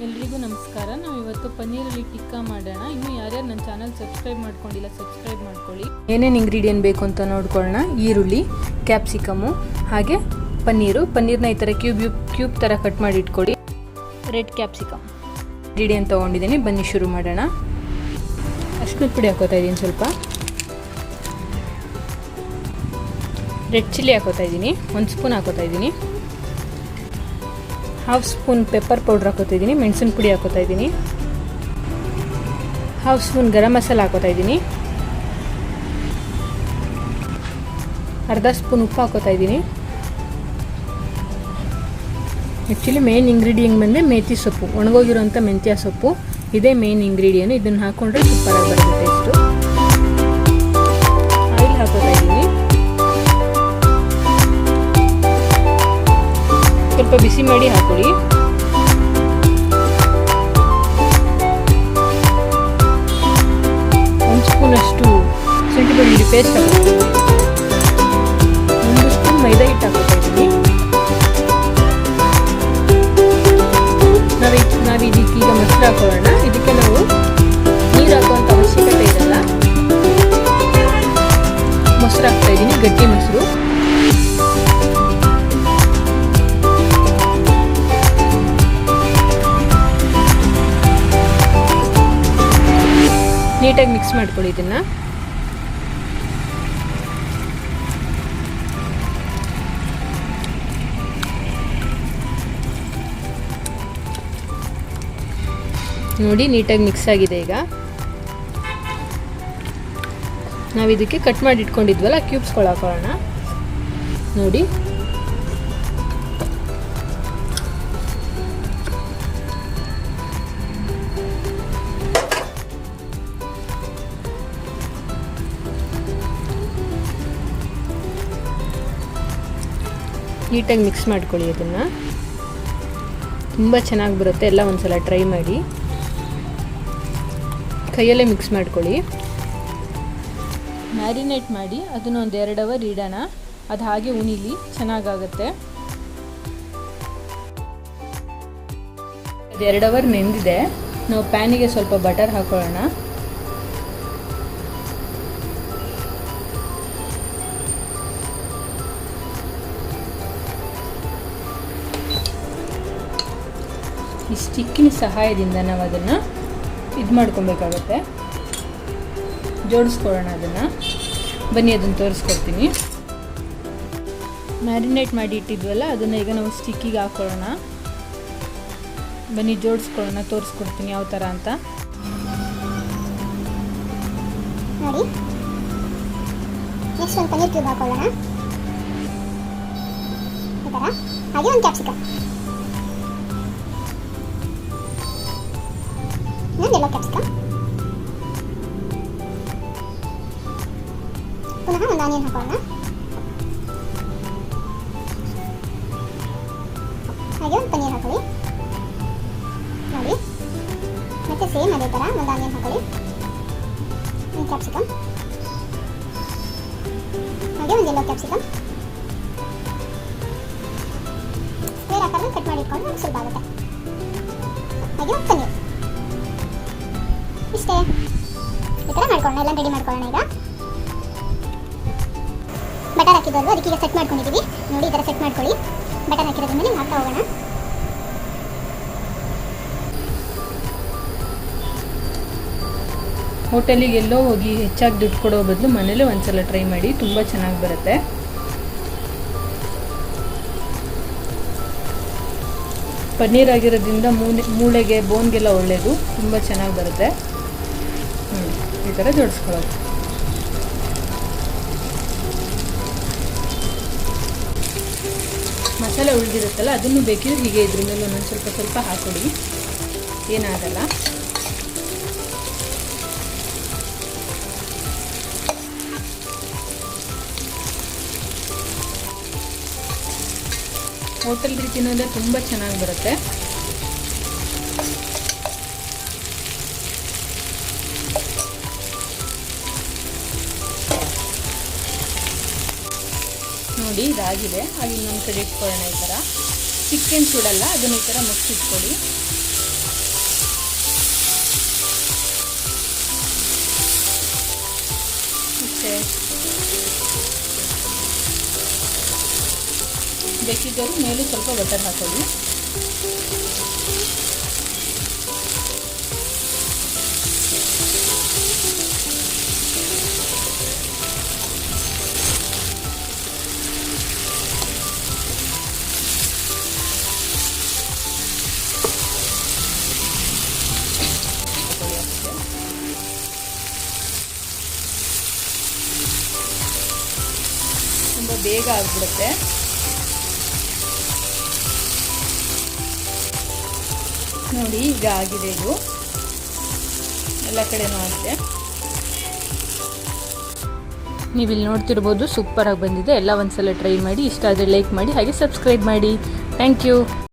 ಎಲ್ರಿಗೂ ನಮಸ್ಕಾರ. ನಾವು ಇವತ್ತು ಪನ್ನೀರಲ್ಲಿ ಟಿಕ್ಕಾ ಮಾಡೋಣ. ಇನ್ನು ಯಾರ್ಯಾರು ನನ್ನ ಚಾನಲ್ ಸಬ್ಸ್ಕ್ರೈಬ್ ಮಾಡ್ಕೊಂಡಿಲ್ಲ ಸಬ್ಸ್ಕ್ರೈಬ್ ಮಾಡ್ಕೊಳ್ಳಿ. ಏನೇನು ಇಂಗ್ರೀಡಿಯೆಂಟ್ ಬೇಕು ಅಂತ ನೋಡ್ಕೊಳ್ಳೋಣ. ಈರುಳ್ಳಿ, ಕ್ಯಾಪ್ಸಿಕಮು, ಹಾಗೆ ಪನ್ನೀರ್ನ ಈ ಥರ ಕ್ಯೂಬ್ ಥರ ಕಟ್ ಮಾಡಿ ಇಟ್ಕೊಳ್ಳಿ. ರೆಡ್ ಕ್ಯಾಪ್ಸಿಕಮ್ ಇಂಗ್ರೀಡಿಯೆಂಟ್ ತೊಗೊಂಡಿದ್ದೀನಿ. ಬನ್ನಿ ಶುರು ಮಾಡೋಣ. ಅರಿಶಿನದ ಪುಡಿ ಹಾಕೋತಾ ಇದ್ದೀನಿ, ಸ್ವಲ್ಪ ರೆಡ್ ಚಿಲ್ಲಿ ಹಾಕೋತಾ ಇದ್ದೀನಿ, 1 ಸ್ಪೂನ್ ಹಾಕೋತಾ ಇದ್ದೀನಿ. 1/2 ಸ್ಪೂನ್ ಪೆಪ್ಪರ್ ಪೌಡ್ರ್ ಹಾಕೋತಾ ಇದ್ದೀನಿ. ಮೆಣಸಿನ ಪುಡಿ ಹಾಕೋತಾ ಇದ್ದೀನಿ. 1/2 ಸ್ಪೂನ್ ಗರಂ ಮಸಾಲ ಹಾಕೋತಾ ಇದ್ದೀನಿ. 1/2 ಸ್ಪೂನ್ ಉಪ್ಪು ಹಾಕೋತಾ ಇದ್ದೀನಿ. ಆ್ಯಕ್ಚುಲಿ ಮೇನ್ ಇಂಗ್ರೀಡಿಯೆಂಟ್ ಬಂದರೆ ಮೇಥಿ ಸೊಪ್ಪು, ಒಣಗೋಗಿರೋಂಥ ಮೆಂತ್ಯ ಸೊಪ್ಪು, ಇದೇ ಮೇನ್ ಇಂಗ್ರೀಡಿಯೆಂಟ್. ಇದನ್ನು ಹಾಕ್ಕೊಂಡ್ರೆ ಸೂಪರಾಗಿ ಬರುತ್ತೆ ಟೇಸ್ಟು. ಆಯಿಲ್ ಹಾಕೋತಾ ಇದ್ದೀನಿ. ಸ್ವಲ್ಪ ಬಿಸಿ ಮಾಡಿ ಹಾಕೊಳ್ಳಿ. ಒಂದು ಸ್ಪೂನಷ್ಟು ಶುಂಠಿ ಬೆಳ್ಳುಳ್ಳಿ ಪೇಸ್ಟ್ ಹಾಕೋತೀನಿ. 1 ಸ್ಪೂನ್ ಮೈದಾ ಹಿಟ್ಟು ಹಾಕೋತಾ ಇದ್ದೀನಿ. ನಾವಿದಕ್ಕೆ ಈಗ ಮೊಸರು ಹಾಕೊಳ್ಳೋಣ. ಇದಕ್ಕೆ ನಾವು ನೀರು ಹಾಕುವಂಥ ಅವಶ್ಯಕತೆ ಇರಲ್ಲ. ಮೊಸರು ಹಾಕ್ತಾ ಇದ್ದೀನಿ, ಗಟ್ಟಿ ಮೊಸರು. ನೀಟಾಗಿ ಮಿಕ್ಸ್ ಮಾಡ್ಕೊಳ್ಳಿ ಇದನ್ನು. ನೋಡಿ, ನೀಟಾಗಿ ಮಿಕ್ಸ್ ಆಗಿದೆ. ಈಗ ನಾವು ಇದಕ್ಕೆ ಕಟ್ ಮಾಡಿ ಇಟ್ಕೊಂಡಿದ್ವಲ್ಲ ಕ್ಯೂಬ್ಸ್ಗಳು ಹಾಕೊಳ್ಳೋಣ. ನೋಡಿ, ನೀಟಾಗಿ ಮಿಕ್ಸ್ ಮಾಡ್ಕೊಳ್ಳಿ. ಅದನ್ನು ತುಂಬ ಚೆನ್ನಾಗಿ ಬರುತ್ತೆ. ಎಲ್ಲ ಒಂದ್ಸಲ ಟ್ರೈ ಮಾಡಿ. ಕೈಯಲ್ಲೇ ಮಿಕ್ಸ್ ಮಾಡ್ಕೊಳ್ಳಿ. ಮ್ಯಾರಿನೇಟ್ ಮಾಡಿ ಅದನ್ನು 1-2 ಅವರ್ ಇಡೋಣ. ಅದು ಹಾಗೆ ಉಣಿಲಿ, ಚೆನ್ನಾಗಾಗುತ್ತೆ. 2 ಅವರ್ ನೆಂದಿದೆ. ನಾವು ಪ್ಯಾನಿಗೆ ಸ್ವಲ್ಪ ಬಟರ್ ಹಾಕೊಳ್ಳೋಣ. ಈ ಸ್ಟಿಕ್ಕಿನ ಸಹಾಯದಿಂದ ನಾವು ಅದನ್ನು ಮಾಡ್ಕೊಬೇಕಾಗತ್ತೆ, ಜೋಡಿಸ್ಕೊಳ್ಳೋಣ ಅದನ್ನು. ಬನ್ನಿ, ಅದನ್ನು ತೋರಿಸ್ಕೊಡ್ತೀನಿ. ಮ್ಯಾರಿನೇಟ್ ಮಾಡಿ ಇಟ್ಟಿದ್ವಲ್ಲ, ಅದನ್ನು ಈಗ ನಾವು ಸ್ಟಿಕ್ಕಿಗೆ ಹಾಕೊಳ್ಳೋಣ. ಬನ್ನಿ, ಜೋಡಿಸ್ಕೊಳ್ಳೋಣ, ತೋರಿಸ್ಕೊಡ್ತೀನಿ ಯಾವ ಥರ ಅಂತ. ನೋಡಿ, ನೆಕ್ಸ್ಟ್ ಒಂದು ಪನ್ನೀರ್ ಕ್ಯೂಬ್ ಹಾಕೊಳ್ಳೋಣ. ಈ ಥರ. ಹಾಗೆ ಒಂದು ಕ್ಯಾಪ್ಸಿಕಮ್, ಯೆಲ್ಲೋ ಕ್ಯಾಪ್ಸಿಕಮ್, ಪುನಃ ಒಂದು ಆನಿಯನ್ ಹಾಕೋಣ. ಹಾಗೆ ಒಂದು ಪನ್ನೀರ್ ಹಾಕೊಳ್ಳಿ. ನೋಡಿ, ಮತ್ತೆ ಸೇಮ್ ಅದೇ ಥರ ಒಂದು ಆನಿಯನ್ ಹಾಕೊಳ್ಳಿ, ಒಂದು ಕ್ಯಾಪ್ಸಿಕಮ್, ಹಾಗೆ ಒಂದು ಯೆಲ್ಲೋ ಕ್ಯಾಪ್ಸಿಕಮ್. ಸ್ಕ್ವೇರ್ ಆಕಾರದಲ್ಲಿ ಕಟ್ ಮಾಡಿ ಇಟ್ಕೊಂಡು ಸುಲಭ ಆಗುತ್ತೆ. ಹಾಗೆ ಒಂದು ಪನ್ನೀರ್. ಇಷ್ಟೇ, ಈ ಥರ ಮಾಡ್ಕೊಳ್ಳೋಣ. ಎಲ್ಲ ರೆಡಿ ಮಾಡ್ಕೊಳ್ಳೋಣ. ಈಗ ಬಟರ್ ಹಾಕಿದ್ದಲ್ವ, ಅದಕ್ಕೆ ಈಗ ಸೆಟ್ ಮಾಡ್ಕೊಂಡಿದ್ದೀವಿ. ನೋಡಿ, ಈ ಥರ ಸೆಟ್ ಮಾಡ್ಕೊಳ್ಳಿ. ಬಟರ್ ಹಾಕಿರೋದ್ರ ಮೇಲೆ ಹಾಕ್ತಾ ಹೋಗೋಣ. ಹೋಟೆಲಿಗೆ ಎಲ್ಲೋ ಹೋಗಿ ಹೆಚ್ಚಾಗಿ ದುಡ್ಡು ಕೊಡೋ ಬದಲು ಮನೇಲೇ ಒಂದ್ಸಲ ಟ್ರೈ ಮಾಡಿ, ತುಂಬ ಚೆನ್ನಾಗಿ ಬರುತ್ತೆ. ಪನ್ನೀರ್ ಆಗಿರೋದ್ರಿಂದ ಮೂಳೆಗೆ, ಬೋನ್ಗೆಲ್ಲ ಒಳ್ಳೆಯದು, ತುಂಬ ಚೆನ್ನಾಗಿ ಬರುತ್ತೆ. ಈ ಥರ ಜೋಡಿಸ್ಕೊಳ್ಳೋದು. ಮಸಾಲೆ ಉಳಿದಿರುತ್ತಲ್ಲ, ಅದನ್ನು ಬೇಕಿದ್ರೆ ಹೀಗೆ ಇದ್ರ ಮೇಲೆ ಒಂದೊಂದು ಸ್ವಲ್ಪ ಹಾಕೊಡಿ, ಏನಾಗಲ್ಲ. ಹೋಟೆಲ್ ರೀತಿ ತಿನ್ನೋದ್ರೆ ತುಂಬ ಚೆನ್ನಾಗಿ ಬರುತ್ತೆ. ನೋಡಿ ಇದಾಗಿದೆ. ಹಾಗೆ ಇನ್ನೊಂದು ಕಡೆ ಇಟ್ಕೊಳ್ಳೋಣ. ಈ ಥರ ಚಿಕ್ಕೇನು ಸುಡಲ್ಲ, ಅದನ್ನು ಈ ಥರ ಮುಚ್ಚಿಟ್ಕೊಳ್ಳಿ. ಅಷ್ಟೇ. ಬೇಕಿದ್ದರೂ ಮೇಲೆ ಸ್ವಲ್ಪ ಬಟರ್ ಹಾಕೊಳ್ಳಿ. ತುಂಬ ಬೇಗ ಆಗಿಬಿಡುತ್ತೆ. ನೋಡಿ ಈಗ ಆಗಿದೆ, ಇದು ಎಲ್ಲ ಕಡೆನೂ ಆಗಿದೆ. ನೀವಿಲ್ಲಿ ನೋಡ್ತಿರ್ಬೋದು ಸೂಪರಾಗಿ ಬಂದಿದೆ. ಎಲ್ಲ ಒಂದ್ಸಲ ಟ್ರೈ ಮಾಡಿ, ಇಷ್ಟ ಆದರೆ ಲೈಕ್ ಮಾಡಿ, ಹಾಗೆ ಸಬ್ಸ್ಕ್ರೈಬ್ ಮಾಡಿ. Thank you.